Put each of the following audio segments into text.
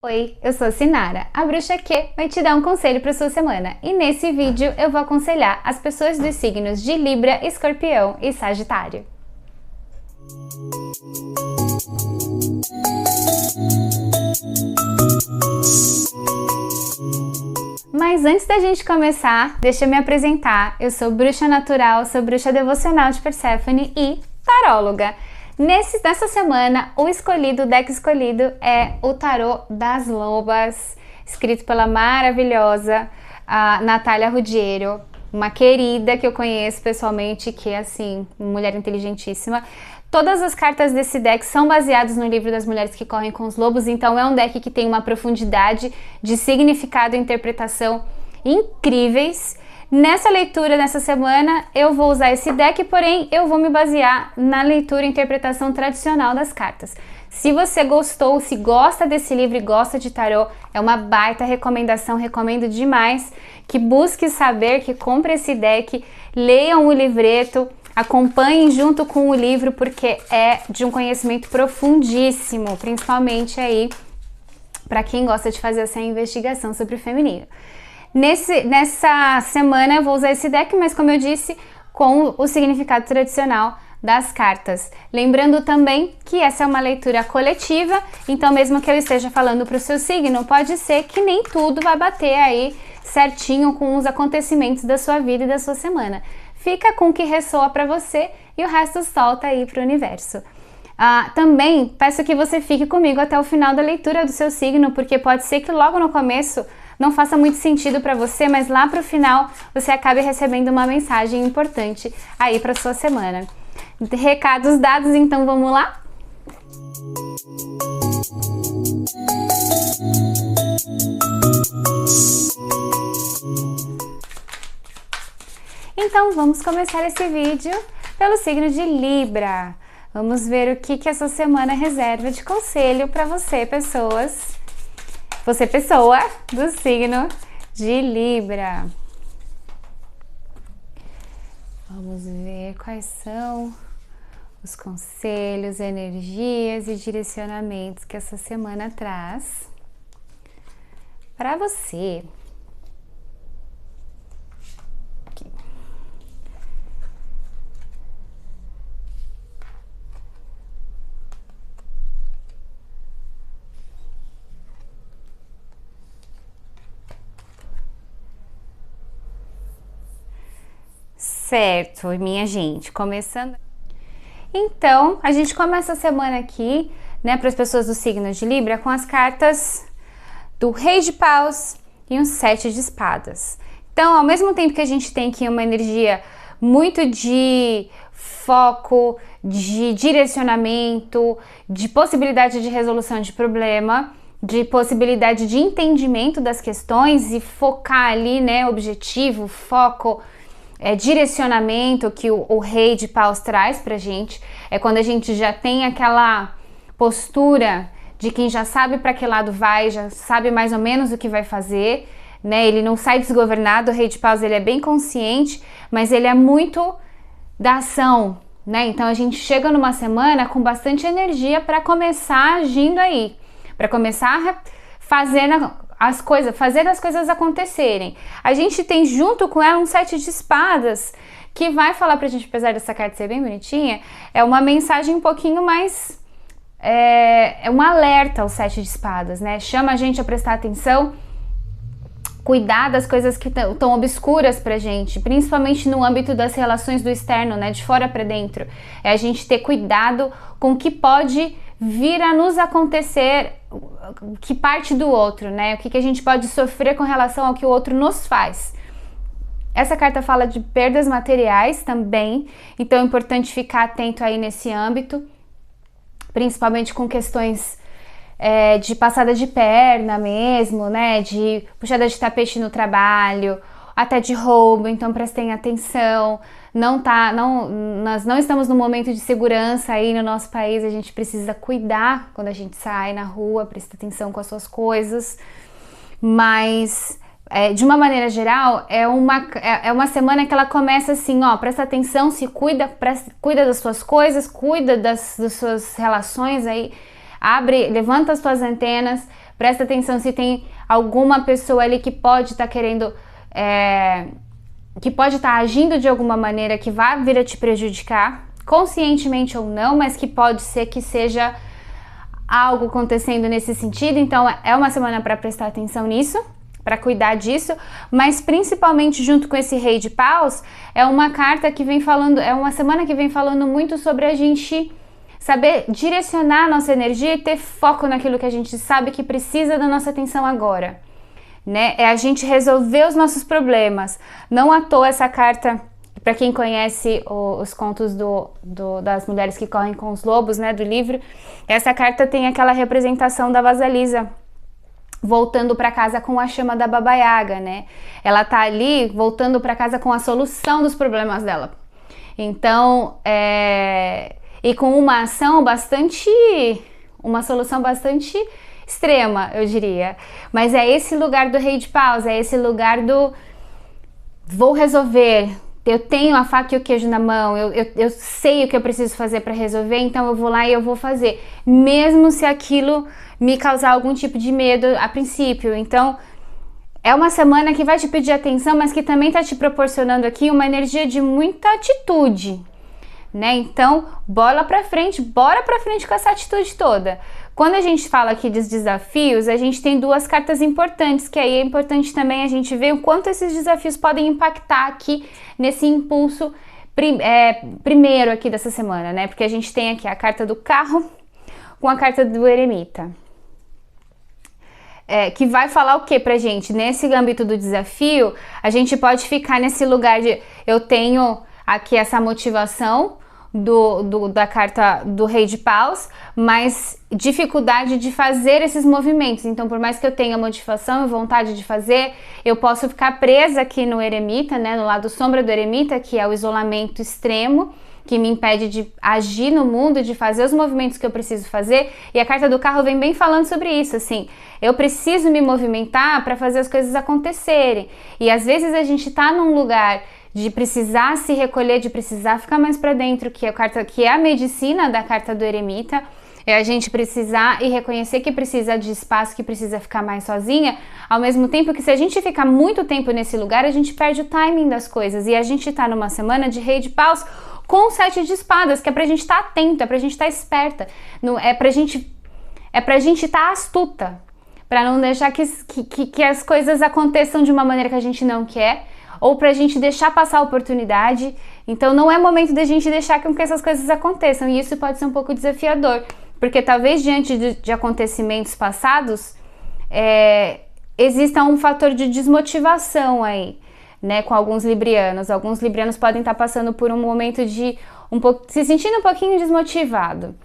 Oi, eu sou a Sinara, a bruxa que vai te dar um conselho para sua semana. E nesse vídeo eu vou aconselhar as pessoas dos signos de Libra, Escorpião e Sagitário. Mas antes da gente começar, deixa eu me apresentar. Eu sou bruxa natural, sou bruxa devocional de Perséfone e taróloga. Nessa semana, o deck escolhido é o Tarô das Lobas, escrito pela maravilhosa Natália Ruggiero, uma querida que eu conheço pessoalmente, que é assim, uma mulher inteligentíssima. Todas as cartas desse deck são baseadas no livro das Mulheres que Correm com os Lobos, então é um deck que tem uma profundidade de significado e interpretação incríveis. Nessa leitura, nessa semana, eu vou usar esse deck, porém eu vou me basear na leitura e interpretação tradicional das cartas. Se você gostou, se gosta desse livro e gosta de tarô, é uma baita recomendação, recomendo demais que busque saber, que compre esse deck, leiam o livreto, acompanhem junto com o livro, porque é de um conhecimento profundíssimo, principalmente aí para quem gosta de fazer essa investigação sobre o feminino. Nessa semana eu vou usar esse deck, mas como eu disse, com o significado tradicional das cartas. Lembrando também que essa é uma leitura coletiva, então mesmo que eu esteja falando para o seu signo, pode ser que nem tudo vai bater aí certinho com os acontecimentos da sua vida e da sua semana. Fica com o que ressoa para você e o resto solta aí para o universo. Também peço que você fique comigo até o final da leitura do seu signo, porque pode ser que logo no começo não faça muito sentido para você, mas lá para o final você acabe recebendo uma mensagem importante aí para sua semana. Recados dados, então vamos lá? Então vamos começar esse vídeo pelo signo de Libra. Vamos ver o que essa semana reserva de conselho para você, pessoa do signo de Libra. Vamos ver quais são os conselhos, energias e direcionamentos que essa semana traz para você. Aqui. Certo, minha gente, começando. Então, a gente começa a semana aqui, né, para as pessoas do signo de Libra, com as cartas do Rei de Paus e um Sete de Espadas. Então, ao mesmo tempo que a gente tem aqui uma energia muito de foco, de direcionamento, de possibilidade de resolução de problema, de possibilidade de entendimento das questões e focar ali, né, objetivo, foco, direcionamento que o Rei de Paus traz pra gente. É quando a gente já tem aquela postura de quem já sabe para que lado vai, já sabe mais ou menos o que vai fazer, né? Ele não sai desgovernado. O Rei de Paus, ele é bem consciente, mas ele é muito da ação, né? Então a gente chega numa semana com bastante energia para começar agindo aí, para começar fazendo as coisas acontecerem. A gente tem junto com ela um Sete de Espadas, que vai falar pra gente, apesar dessa carta ser bem bonitinha, é uma mensagem um pouquinho mais... É um alerta ao Sete de Espadas, né? Chama a gente a prestar atenção, cuidar das coisas que estão obscuras pra gente, principalmente no âmbito das relações do externo, né? De fora pra dentro. É a gente ter cuidado com o que pode vir a nos acontecer, que parte do outro, né? O que a gente pode sofrer com relação ao que o outro nos faz. Essa carta fala de perdas materiais também, então é importante ficar atento aí nesse âmbito, principalmente com questões de passada de perna mesmo, né? De puxada de tapete no trabalho, até de roubo, então prestem atenção. Nós não estamos num momento de segurança aí no nosso país, a gente precisa cuidar quando a gente sai na rua, presta atenção com as suas coisas, mas de uma maneira geral é uma semana que ela começa assim, ó, presta atenção, se cuida, cuida das suas coisas, cuida das suas relações aí, levanta as suas antenas Presta atenção se tem alguma pessoa ali que pode estar querendo, que pode estar agindo de alguma maneira que vai vir a te prejudicar, conscientemente ou não, mas que pode ser que seja algo acontecendo nesse sentido. Então é uma semana para prestar atenção nisso, para cuidar disso, mas principalmente junto com esse Rei de Paus, é uma carta que vem falando, é uma semana que vem falando muito sobre a gente saber direcionar a nossa energia e ter foco naquilo que a gente sabe que precisa da nossa atenção agora, né? É a gente resolver os nossos problemas. Não à toa essa carta, para quem conhece os contos das mulheres que correm com os lobos, né, do livro, essa carta tem aquela representação da Vasalisa voltando para casa com a chama da Baba Yaga, né? Ela tá ali voltando para casa com a solução dos problemas dela. Então, e com uma solução bastante extrema, eu diria. Mas é esse lugar do Rei de Paus, é esse lugar do vou resolver. Eu tenho a faca e o queijo na mão, eu sei o que eu preciso fazer para resolver, então eu vou lá e eu vou fazer, mesmo se aquilo me causar algum tipo de medo a princípio. Então, é uma semana que vai te pedir atenção, mas que também está te proporcionando aqui uma energia de muita atitude, né? Então, bora pra frente com essa atitude toda. Quando a gente fala aqui dos desafios, a gente tem duas cartas importantes, que aí é importante também a gente ver o quanto esses desafios podem impactar aqui nesse impulso primeiro aqui dessa semana, né? Porque a gente tem aqui a carta do carro com a carta do eremita. Que vai falar o que pra gente? Nesse âmbito do desafio, a gente pode ficar nesse lugar de eu tenho aqui essa motivação da carta do Rei de Paus, mas dificuldade de fazer esses movimentos. Então, por mais que eu tenha motivação e vontade de fazer, eu posso ficar presa aqui no eremita, né, no lado sombra do eremita, que é o isolamento extremo, que me impede de agir no mundo, de fazer os movimentos que eu preciso fazer. E a carta do carro vem bem falando sobre isso, assim, eu preciso me movimentar para fazer as coisas acontecerem. E às vezes a gente tá num lugar de precisar se recolher, de precisar ficar mais para dentro, que é a medicina da carta do eremita, é a gente precisar e reconhecer que precisa de espaço, que precisa ficar mais sozinha, ao mesmo tempo que se a gente ficar muito tempo nesse lugar, a gente perde o timing das coisas. E a gente tá numa semana de Rei de Paus com o 7 de espadas, que é pra gente estar atento, é pra gente estar esperta, é pra gente estar astuta, pra não deixar que as coisas aconteçam de uma maneira que a gente não quer, ou pra gente deixar passar a oportunidade. Então não é momento da gente deixar que essas coisas aconteçam, e isso pode ser um pouco desafiador, porque talvez diante de acontecimentos passados, exista um fator de desmotivação aí, né, com alguns librianos. Alguns librianos podem estar passando por um momento de se sentindo um pouquinho desmotivado,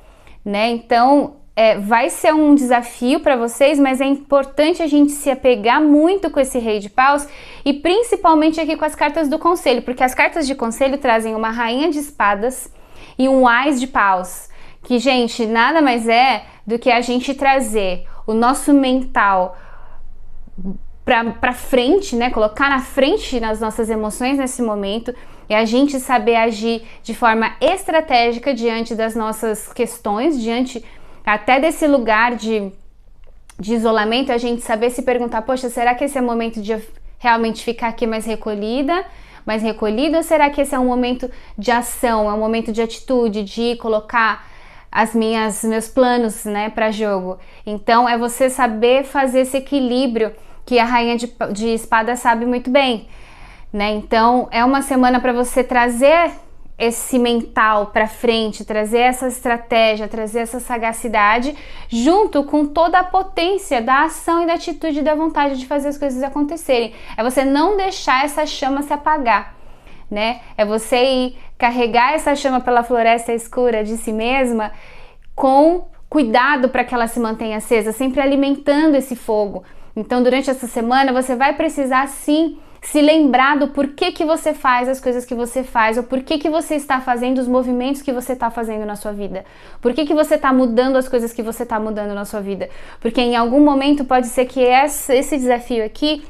né? Então vai ser um desafio para vocês, mas é importante a gente se apegar muito com esse Rei de Paus, e principalmente aqui com as cartas do conselho, porque as cartas de conselho trazem uma Rainha de Espadas e um Ás de Paus, que, gente, nada mais é do que a gente trazer o nosso mental pra frente, né? Colocar na frente nas nossas emoções nesse momento, e a gente saber agir de forma estratégica diante das nossas questões, diante até desse lugar de isolamento, a gente saber se perguntar, poxa, será que esse é o momento de eu realmente ficar aqui mais recolhido, ou será que esse é um momento de ação, é um momento de atitude, de colocar meus planos, né, para jogo? Então é você saber fazer esse equilíbrio que a Rainha de Espada sabe muito bem, né? Então é uma semana para você trazer esse mental para frente, trazer essa estratégia, trazer essa sagacidade, junto com toda a potência da ação e da atitude e da vontade de fazer as coisas acontecerem. É você não deixar essa chama se apagar, né? É você ir carregar essa chama pela floresta escura de si mesma com cuidado para que ela se mantenha acesa, sempre alimentando esse fogo. Então, durante essa semana, você vai precisar, sim, se lembrar do porquê que você faz as coisas que você faz, ou porquê que você está fazendo os movimentos que você está fazendo na sua vida. Por que você está mudando as coisas que você está mudando na sua vida? Porque em algum momento pode ser que esse desafio aqui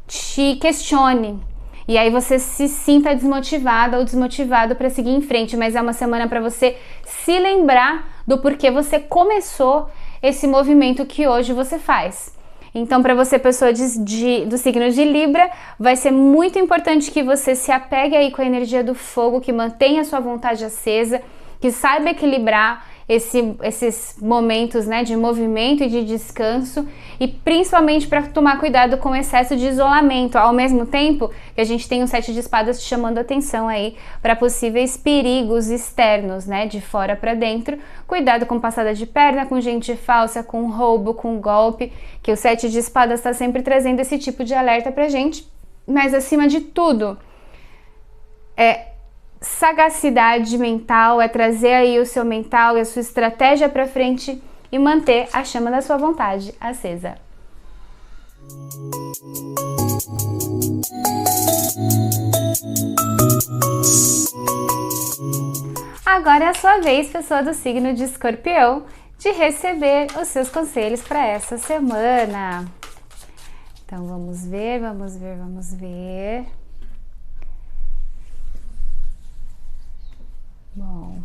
te questione, e aí você se sinta desmotivada ou desmotivado para seguir em frente, mas é uma semana para você se lembrar do porquê você começou esse movimento que hoje você faz. Então, para você, pessoa do signo de Libra, vai ser muito importante que você se apegue aí com a energia do fogo, que mantenha a sua vontade acesa, que saiba equilibrar esses momentos, né, de movimento e de descanso, e principalmente para tomar cuidado com o excesso de isolamento, ao mesmo tempo que a gente tem um 7 de espadas te chamando a atenção aí para possíveis perigos externos, né, de fora para dentro. Cuidado com passada de perna, com gente falsa, com roubo, com golpe, que o 7 de espadas está sempre trazendo esse tipo de alerta pra gente, mas acima de tudo, sagacidade mental, é trazer aí o seu mental e a sua estratégia para frente e manter a chama da sua vontade acesa. Agora é a sua vez, pessoa do signo de Escorpião, de receber os seus conselhos para essa semana. Então vamos ver. Bom,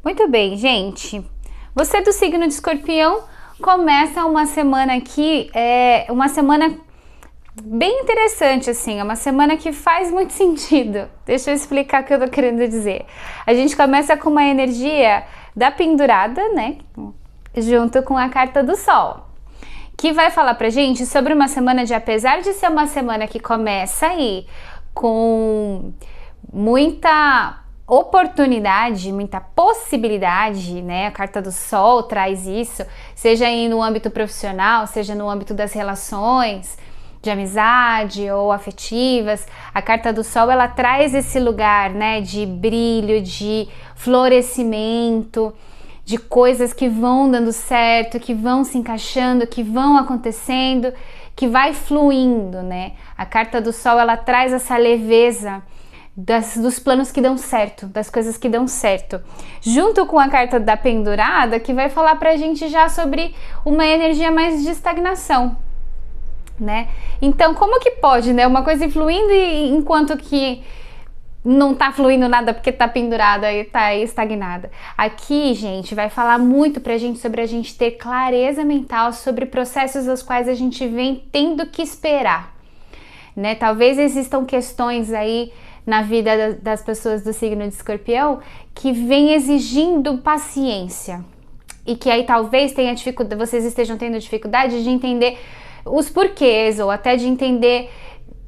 muito bem, gente. Você do signo de Escorpião começa uma semana aqui, uma semana bem interessante, assim, é uma semana que faz muito sentido. Deixa eu explicar o que eu tô querendo dizer. A gente começa com uma energia da pendurada, né, junto com a carta do Sol, que vai falar pra gente sobre uma semana de, apesar de ser uma semana que começa aí com muita oportunidade, muita possibilidade, né? A carta do Sol traz isso, seja aí no âmbito profissional, seja no âmbito das relações de amizade ou afetivas. A carta do Sol, ela traz esse lugar, né, de brilho, de florescimento, de coisas que vão dando certo, que vão se encaixando, que vão acontecendo, que vai fluindo, né? A carta do Sol, ela traz essa leveza dos planos que dão certo, das coisas que dão certo, junto com a carta da pendurada, que vai falar pra gente já sobre uma energia mais de estagnação, né? Então, como que pode, né, uma coisa fluindo enquanto que não tá fluindo nada porque tá pendurada e tá estagnada? Aqui, gente, vai falar muito pra gente sobre a gente ter clareza mental sobre processos dos quais a gente vem tendo que esperar, né? Talvez existam questões aí na vida das pessoas do signo de Escorpião que vem exigindo paciência e que aí talvez vocês estejam tendo dificuldade de entender os porquês ou até de entender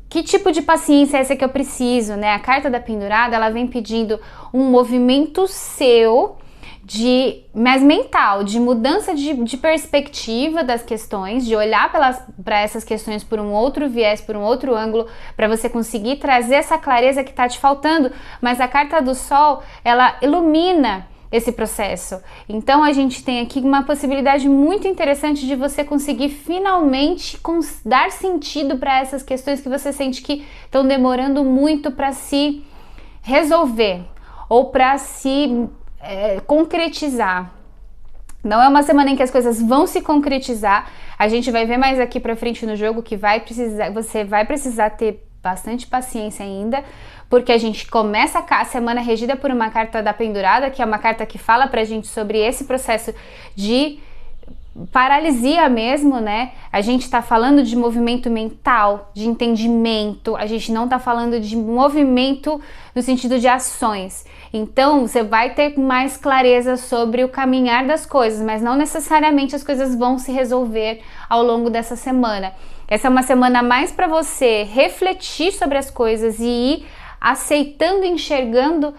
que tipo de paciência é essa que eu preciso, né? A carta da pendurada, ela vem pedindo um movimento seu mais mental, de mudança de perspectiva das questões, de olhar para essas questões por um outro viés, por um outro ângulo, para você conseguir trazer essa clareza que está te faltando. Mas a carta do Sol, ela ilumina esse processo. Então a gente tem aqui uma possibilidade muito interessante de você conseguir finalmente dar sentido para essas questões que você sente que estão demorando muito para se resolver ou para se concretizar. Não é uma semana em que as coisas vão se concretizar. A gente vai ver mais aqui pra frente no jogo que você vai precisar ter bastante paciência ainda, porque a gente começa a semana regida por uma carta da pendurada, que é uma carta que fala pra gente sobre esse processo de paralisia mesmo, né? A gente tá falando de movimento mental, de entendimento, a gente não tá falando de movimento no sentido de ações. Então, você vai ter mais clareza sobre o caminhar das coisas, mas não necessariamente as coisas vão se resolver ao longo dessa semana. Essa é uma semana mais para você refletir sobre as coisas e ir aceitando e enxergando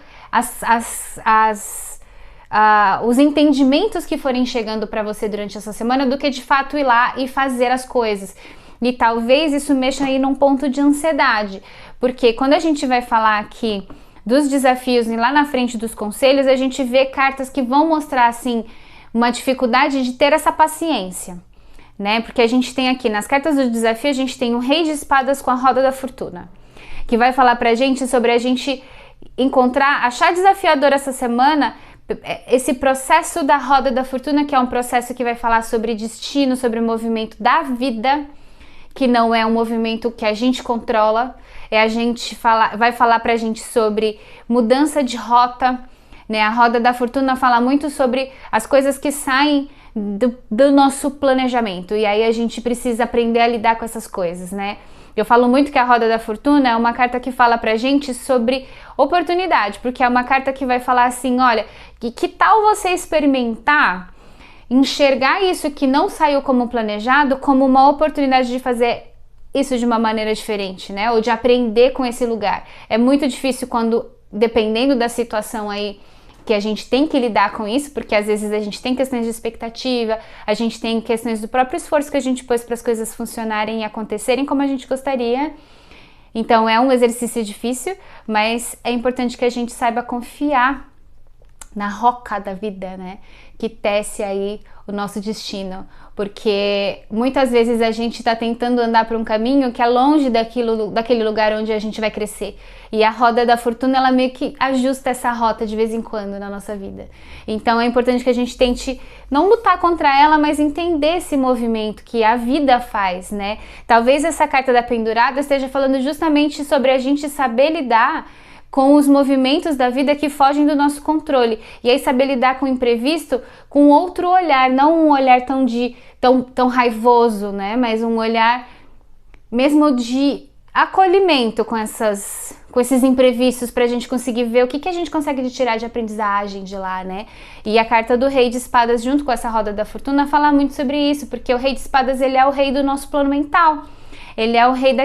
os entendimentos que forem chegando para você durante essa semana, do que de fato ir lá e fazer as coisas. E talvez isso mexa aí num ponto de ansiedade, porque quando a gente vai falar aqui dos desafios e lá na frente dos conselhos, a gente vê cartas que vão mostrar assim uma dificuldade de ter essa paciência, né? Porque a gente tem aqui, nas cartas do desafio, a gente tem o Rei de Espadas com a Roda da Fortuna, que vai falar pra gente sobre a gente achar desafiador essa semana esse processo da Roda da Fortuna, que é um processo que vai falar sobre destino, sobre o movimento da vida, que não é um movimento que a gente controla, vai falar pra gente sobre mudança de rota, né? A Roda da Fortuna fala muito sobre as coisas que saem do nosso planejamento, e aí a gente precisa aprender a lidar com essas coisas, né? Eu falo muito que a Roda da Fortuna é uma carta que fala pra gente sobre oportunidade, porque é uma carta que vai falar assim, olha, que tal você experimentar, enxergar isso que não saiu como planejado como uma oportunidade de fazer isso de uma maneira diferente, né? Ou de aprender com esse lugar. É muito difícil quando, dependendo da situação aí, que a gente tem que lidar com isso, porque às vezes a gente tem questões de expectativa, a gente tem questões do próprio esforço que a gente pôs para as coisas funcionarem e acontecerem como a gente gostaria. Então é um exercício difícil, mas é importante que a gente saiba confiar na roca da vida, né? Que tece aí o nosso destino, porque muitas vezes a gente está tentando andar por um caminho que é longe daquele lugar onde a gente vai crescer, e a Roda da Fortuna, ela meio que ajusta essa rota de vez em quando na nossa vida. Então é importante que a gente tente não lutar contra ela, mas entender esse movimento que a vida faz, né? Talvez essa carta da pendurada esteja falando justamente sobre a gente saber lidar com os movimentos da vida que fogem do nosso controle, e aí saber lidar com o imprevisto com outro olhar, não um olhar tão raivoso, né? Mas um olhar mesmo de acolhimento com esses imprevistos, pra gente conseguir ver o que a gente consegue tirar de aprendizagem de lá, né? E a carta do Rei de Espadas junto com essa Roda da Fortuna fala muito sobre isso, porque o Rei de Espadas, ele é o rei do nosso plano mental. Ele é o rei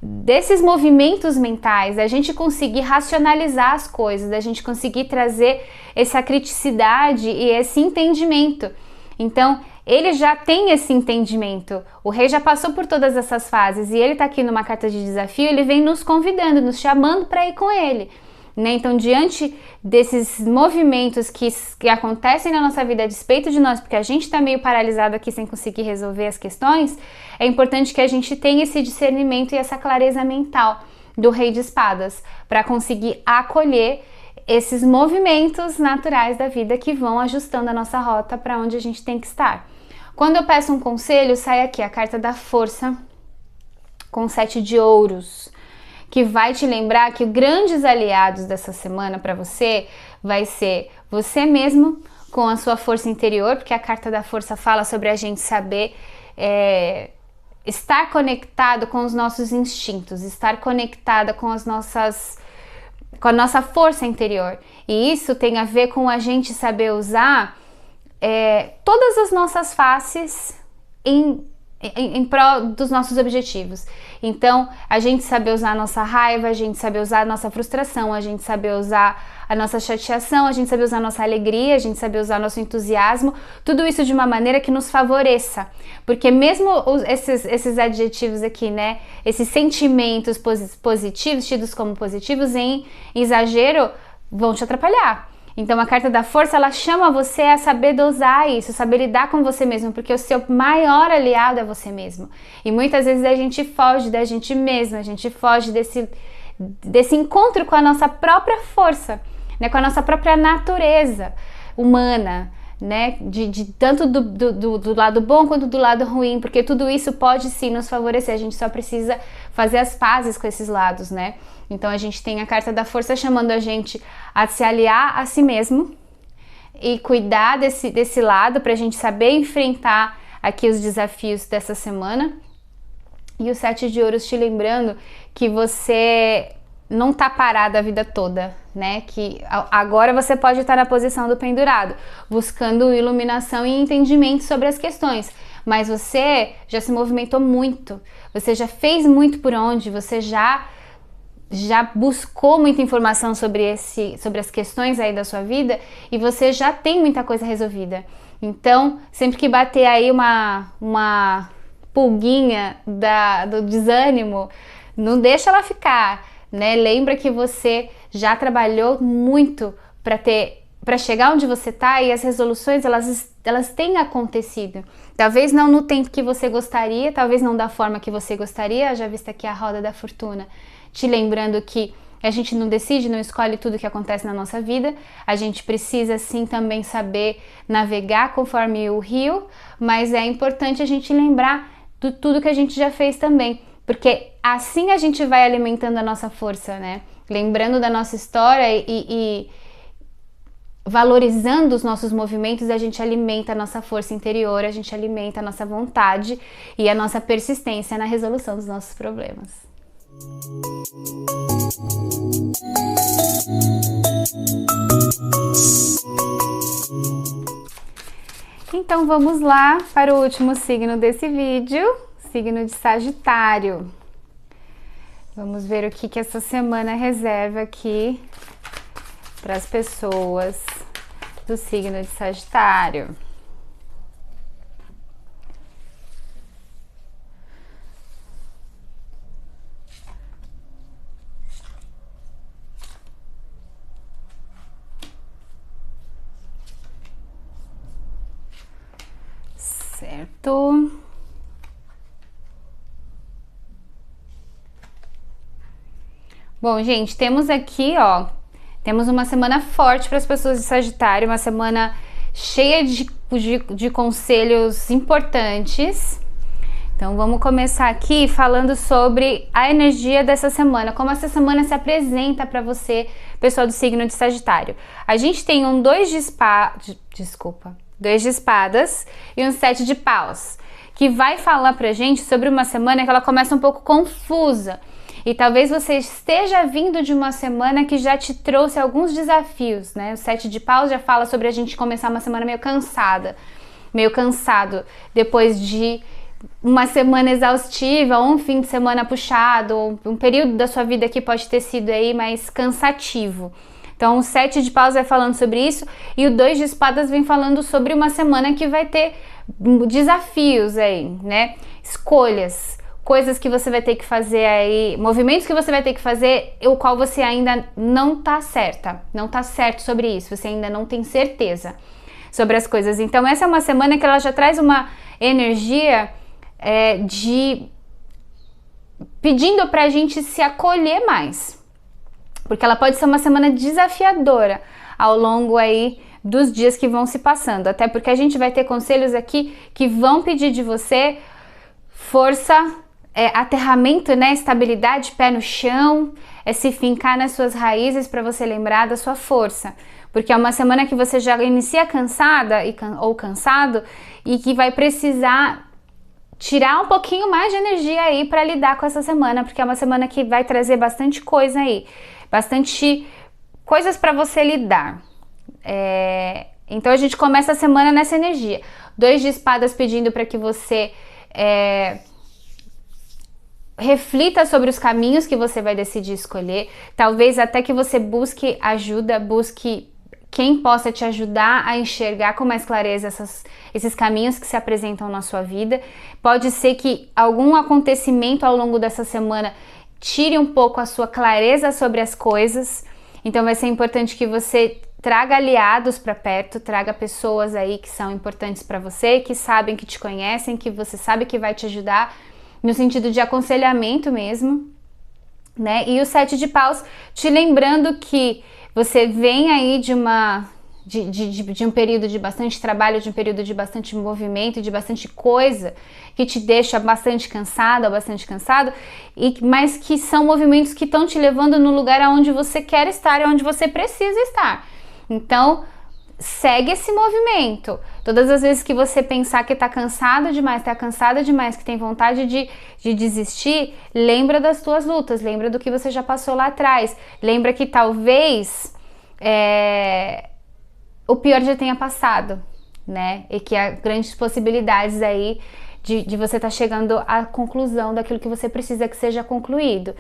desses movimentos mentais, da gente conseguir racionalizar as coisas, da gente conseguir trazer essa criticidade e esse entendimento. Então, ele já tem esse entendimento, o rei já passou por todas essas fases, e ele tá aqui numa carta de desafio, ele vem nos convidando, nos chamando para ir com ele, né? Então, diante desses movimentos que acontecem na nossa vida a despeito de nós, porque a gente tá meio paralisado aqui sem conseguir resolver as questões, é importante que a gente tenha esse discernimento e essa clareza mental do Rei de Espadas, para conseguir acolher esses movimentos naturais da vida que vão ajustando a nossa rota para onde a gente tem que estar. Quando eu peço um conselho, sai aqui a carta da força com 7 de ouros, que vai te lembrar que os grandes aliados dessa semana para você vai ser você mesmo com a sua força interior, porque a carta da força fala sobre a gente saber estar conectado com os nossos instintos, estar conectada com a nossa força interior. E isso tem a ver com a gente saber usar todas as nossas faces em prol dos nossos objetivos. Então, a gente saber usar a nossa raiva, a gente saber usar a nossa frustração, a gente saber usar a nossa chateação, a gente saber usar a nossa alegria, a gente saber usar o nosso entusiasmo, tudo isso de uma maneira que nos favoreça. Porque mesmo esses adjetivos aqui, né, esses sentimentos positivos, tidos como positivos, em exagero, vão te atrapalhar. Então a carta da força, ela chama você a saber dosar isso, saber lidar com você mesmo, porque o seu maior aliado é você mesmo. E muitas vezes a gente foge da gente mesma, a gente foge desse encontro com a nossa própria força, né, com a nossa própria natureza humana, né, tanto do lado bom quanto do lado ruim, porque tudo isso pode sim nos favorecer, a gente só precisa fazer as pazes com esses lados, né? Então a gente tem a carta da força chamando a gente a se aliar a si mesmo e cuidar desse lado para a gente saber enfrentar aqui os desafios dessa semana. E o 7 de ouros te lembrando que você não tá parada a vida toda, né? Que agora você pode estar na posição do pendurado, buscando iluminação e entendimento sobre as questões. Mas você já se movimentou muito, você já fez muito por onde, você já buscou muita informação sobre as questões aí da sua vida, e você já tem muita coisa resolvida. Então, sempre que bater aí uma pulguinha do desânimo, não deixa ela ficar, né? Lembra que você já trabalhou muito para ter para chegar onde você tá, e as resoluções elas têm acontecido. Talvez não no tempo que você gostaria, talvez não da forma que você gostaria. Já vista aqui a roda da fortuna, te lembrando que a gente não decide, não escolhe tudo que acontece na nossa vida. A gente precisa sim também saber navegar conforme o rio, mas é importante a gente lembrar de tudo que a gente já fez também, porque assim a gente vai alimentando a nossa força, né? Lembrando da nossa história e valorizando os nossos movimentos, a gente alimenta a nossa força interior, a gente alimenta a nossa vontade e a nossa persistência na resolução dos nossos problemas. Então vamos lá para o último signo desse vídeo, signo de Sagitário. Vamos ver o que essa semana reserva aqui para as pessoas do signo de Sagitário. Certo. Bom, gente, temos aqui, ó, temos uma semana forte para as pessoas de Sagitário, uma semana cheia de conselhos importantes. Então vamos começar aqui falando sobre a energia dessa semana, como essa semana se apresenta para você, pessoal do signo de Sagitário. A gente tem um 2 de espadas e um 7 de paus, que vai falar pra gente sobre uma semana que ela começa um pouco confusa. E talvez você esteja vindo de uma semana que já te trouxe alguns desafios, né? O 7 de paus já fala sobre a gente começar uma semana meio cansado, depois de uma semana exaustiva, ou um fim de semana puxado, ou um período da sua vida que pode ter sido aí mais cansativo. Então o 7 de paus vai falando sobre isso, e o 2 de espadas vem falando sobre uma semana que vai ter desafios aí, né? Escolhas, coisas que você vai ter que fazer aí, movimentos que você vai ter que fazer, o qual você ainda não tá certo sobre isso, você ainda não tem certeza sobre as coisas. Então essa é uma semana que ela já traz uma energia de pedindo pra gente se acolher mais, porque ela pode ser uma semana desafiadora ao longo aí dos dias que vão se passando, até porque a gente vai ter conselhos aqui que vão pedir de você força, aterramento, né, estabilidade, pé no chão, se fincar nas suas raízes para você lembrar da sua força, porque é uma semana que você já inicia cansada ou cansado e que vai precisar tirar um pouquinho mais de energia aí para lidar com essa semana, porque é uma semana que vai trazer bastante coisa aí, bastante coisas para você lidar. Então a gente começa a semana nessa energia. 2 de espadas pedindo para que você reflita sobre os caminhos que você vai decidir escolher, talvez até que você busque ajuda, busque quem possa te ajudar a enxergar com mais clareza esses caminhos que se apresentam na sua vida. Pode ser que algum acontecimento ao longo dessa semana tire um pouco a sua clareza sobre as coisas, então vai ser importante que você traga aliados para perto, traga pessoas aí que são importantes para você, que sabem, que te conhecem, que você sabe que vai te ajudar no sentido de aconselhamento mesmo, né? E o 7 de paus te lembrando que você vem aí de um período de bastante trabalho, de um período de bastante movimento, de bastante coisa que te deixa bastante cansada ou bastante cansado, mas que são movimentos que estão te levando no lugar aonde você quer estar e onde você precisa estar. Então, segue esse movimento. Todas as vezes que você pensar que tá cansado demais, tá cansada demais, que tem vontade de desistir, lembra das tuas lutas, lembra do que você já passou lá atrás, lembra que talvez o pior já tenha passado, né? E que há grandes possibilidades aí de você estar chegando à conclusão daquilo que você precisa que seja concluído.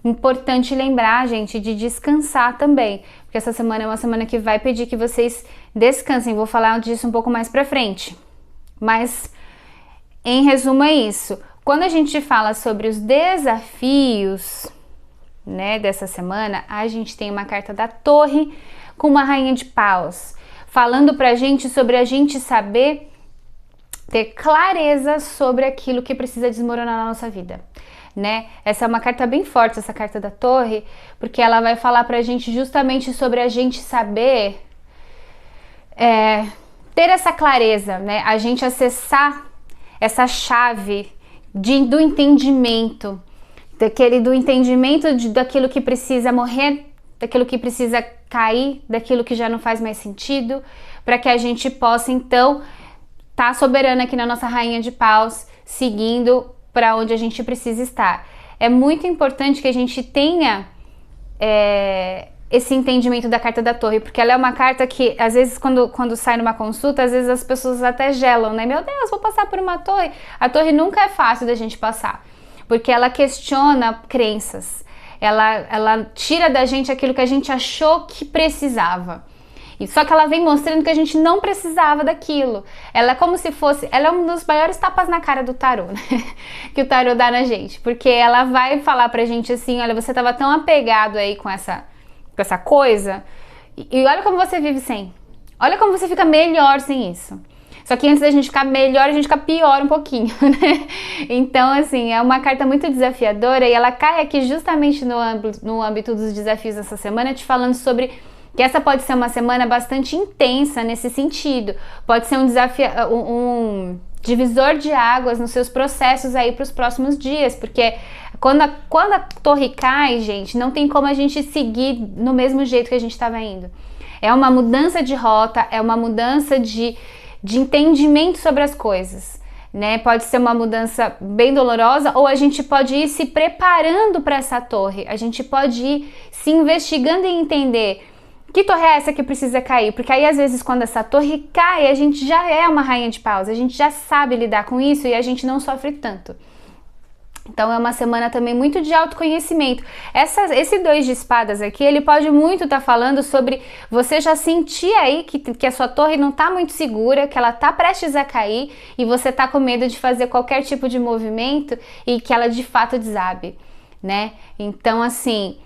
Importante lembrar, gente, de descansar também, porque essa semana é uma semana que vai pedir que vocês descansem. Vou falar disso um pouco mais pra frente, mas em resumo é isso. Quando a gente fala sobre os desafios, né, dessa semana, a gente tem uma carta da Torre com uma rainha de paus, falando pra gente sobre a gente saber ter clareza sobre aquilo que precisa desmoronar na nossa vida, né? Essa é uma carta bem forte, essa carta da Torre, porque ela vai falar pra gente justamente sobre a gente saber ter essa clareza, né? A gente acessar essa chave do entendimento, do entendimento daquilo que precisa morrer, daquilo que precisa cair, daquilo que já não faz mais sentido, para que a gente possa então tá soberana aqui na nossa rainha de paus, seguindo para onde a gente precisa estar. É muito importante que a gente tenha esse entendimento da carta da Torre, porque ela é uma carta que, às vezes, quando sai numa consulta, às vezes as pessoas até gelam, né? Meu Deus, vou passar por uma torre. A torre nunca é fácil da gente passar, porque ela questiona crenças. Ela tira da gente aquilo que a gente achou que precisava. E só que ela vem mostrando que a gente não precisava daquilo. Ela é como se fosse... Ela é um dos maiores tapas na cara do tarô, né? Que o tarô dá na gente. Porque ela vai falar pra gente assim, olha, você tava tão apegado aí com essa coisa, e olha como você vive sem. Olha como você fica melhor sem isso. Só que antes da gente ficar melhor, a gente fica pior um pouquinho, né? Então, assim, é uma carta muito desafiadora e ela cai aqui justamente no âmbito dos desafios dessa semana, te falando sobre que essa pode ser uma semana bastante intensa nesse sentido. Pode ser um desafio, um divisor de águas nos seus processos aí para os próximos dias, porque quando a torre cai, gente, não tem como a gente seguir no mesmo jeito que a gente estava indo. É uma mudança de rota, é uma mudança de entendimento sobre as coisas, né? Pode ser uma mudança bem dolorosa ou a gente pode ir se preparando para essa torre, a gente pode ir se investigando e entender que torre é essa que precisa cair, porque aí às vezes quando essa torre cai, a gente já é uma rainha de paus, a gente já sabe lidar com isso e a gente não sofre tanto. Então é uma semana também muito de autoconhecimento. Esse 2 de espadas aqui, ele pode muito estar falando sobre você já sentir aí que a sua torre não está muito segura, que ela está prestes a cair e você está com medo de fazer qualquer tipo de movimento e que ela de fato desabe, né? Então assim,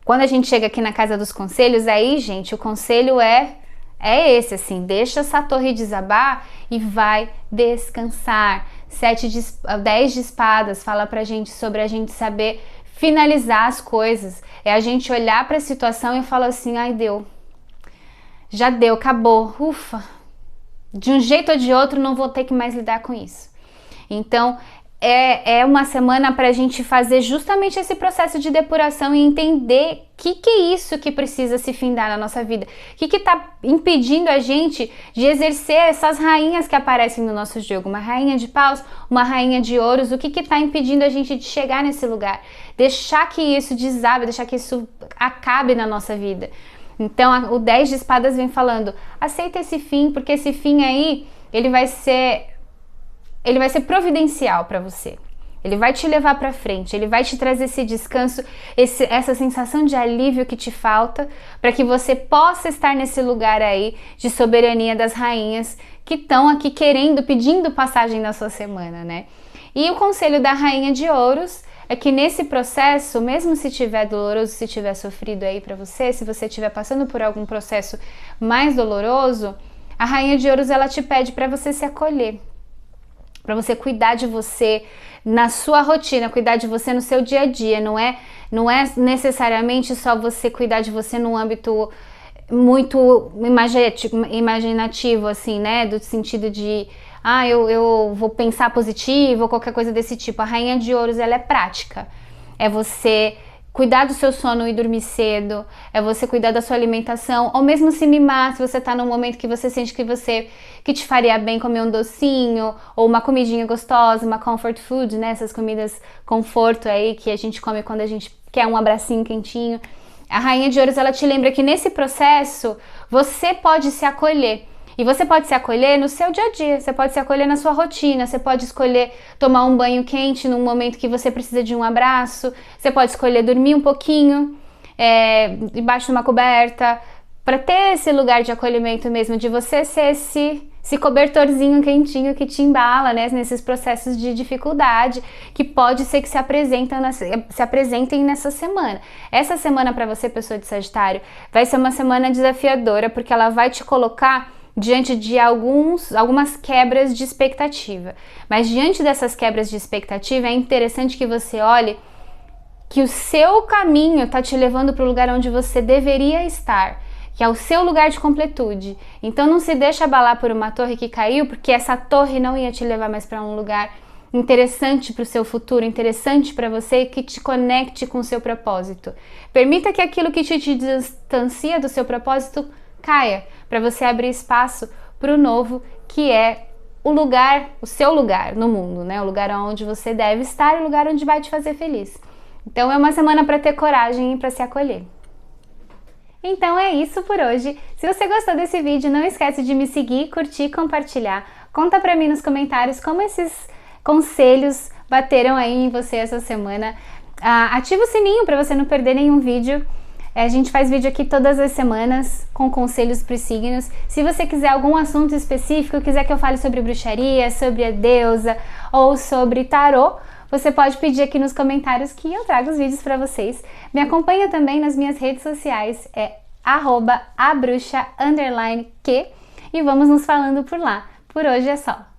quando a gente chega aqui na casa dos conselhos, aí gente, o conselho é esse, assim, deixa essa torre desabar e vai descansar. 10 de espadas fala pra gente sobre a gente saber finalizar as coisas. É a gente olhar pra situação e falar assim, ai, deu. Já deu, acabou, ufa. De um jeito ou de outro não vou ter que mais lidar com isso. Então, é uma semana pra gente fazer justamente esse processo de depuração e entender o que é isso que precisa se findar na nossa vida. O que tá impedindo a gente de exercer essas rainhas que aparecem no nosso jogo. Uma rainha de paus, uma rainha de ouros. O que tá impedindo a gente de chegar nesse lugar? Deixar que isso desabe, deixar que isso acabe na nossa vida. Então, o 10 de espadas vem falando, aceita esse fim, porque esse fim aí, ele vai ser providencial para você. Ele vai te levar para frente, ele vai te trazer esse descanso, essa sensação de alívio que te falta, para que você possa estar nesse lugar aí de soberania das rainhas que estão aqui pedindo passagem na sua semana, né? E o conselho da rainha de ouros é que nesse processo, mesmo se tiver doloroso, se tiver sofrido aí para você, se você estiver passando por algum processo mais doloroso, a rainha de ouros ela te pede para você se acolher, para você cuidar de você na sua rotina, cuidar de você no seu dia a dia. Não é necessariamente só você cuidar de você num âmbito muito imaginativo, assim, né? Do sentido de, eu vou pensar positivo ou qualquer coisa desse tipo. A rainha de ouros, ela é prática. É você cuidar do seu sono e dormir cedo, é você cuidar da sua alimentação, ou mesmo se mimar, se você tá num momento que você sente que te faria bem comer um docinho, ou uma comidinha gostosa, uma comfort food, né, essas comidas conforto aí, que a gente come quando a gente quer um abracinho quentinho. A rainha de ouros, ela te lembra que nesse processo, você pode se acolher. E você pode se acolher no seu dia a dia, você pode se acolher na sua rotina, você pode escolher tomar um banho quente num momento que você precisa de um abraço, você pode escolher dormir um pouquinho, debaixo de uma coberta, para ter esse lugar de acolhimento mesmo, de você ser esse cobertorzinho quentinho que te embala, né, nesses processos de dificuldade que pode ser que se apresentem nessa semana. Essa semana para você, pessoa de Sagitário, vai ser uma semana desafiadora, porque ela vai te colocar diante de algumas quebras de expectativa. Mas diante dessas quebras de expectativa, é interessante que você olhe que o seu caminho está te levando para o lugar onde você deveria estar, que é o seu lugar de completude. Então não se deixa abalar por uma torre que caiu, porque essa torre não ia te levar mais para um lugar interessante para o seu futuro, interessante para você, que te conecte com o seu propósito. Permita que aquilo que te distancia do seu propósito caia, para você abrir espaço para o novo, que é o seu lugar no mundo, né? O lugar onde você deve estar e o lugar onde vai te fazer feliz. Então é uma semana para ter coragem e para se acolher. Então é isso por hoje. Se você gostou desse vídeo, não esquece de me seguir, curtir e compartilhar. Conta pra mim nos comentários como esses conselhos bateram aí em você essa semana. Ativa o sininho para você não perder nenhum vídeo. A gente faz vídeo aqui todas as semanas com conselhos para os signos. Se você quiser algum assunto específico, quiser que eu fale sobre bruxaria, sobre a deusa ou sobre tarô, você pode pedir aqui nos comentários que eu trago os vídeos para vocês. Me acompanha também nas minhas redes sociais, é @abruxa_que, e vamos nos falando por lá. Por hoje é só.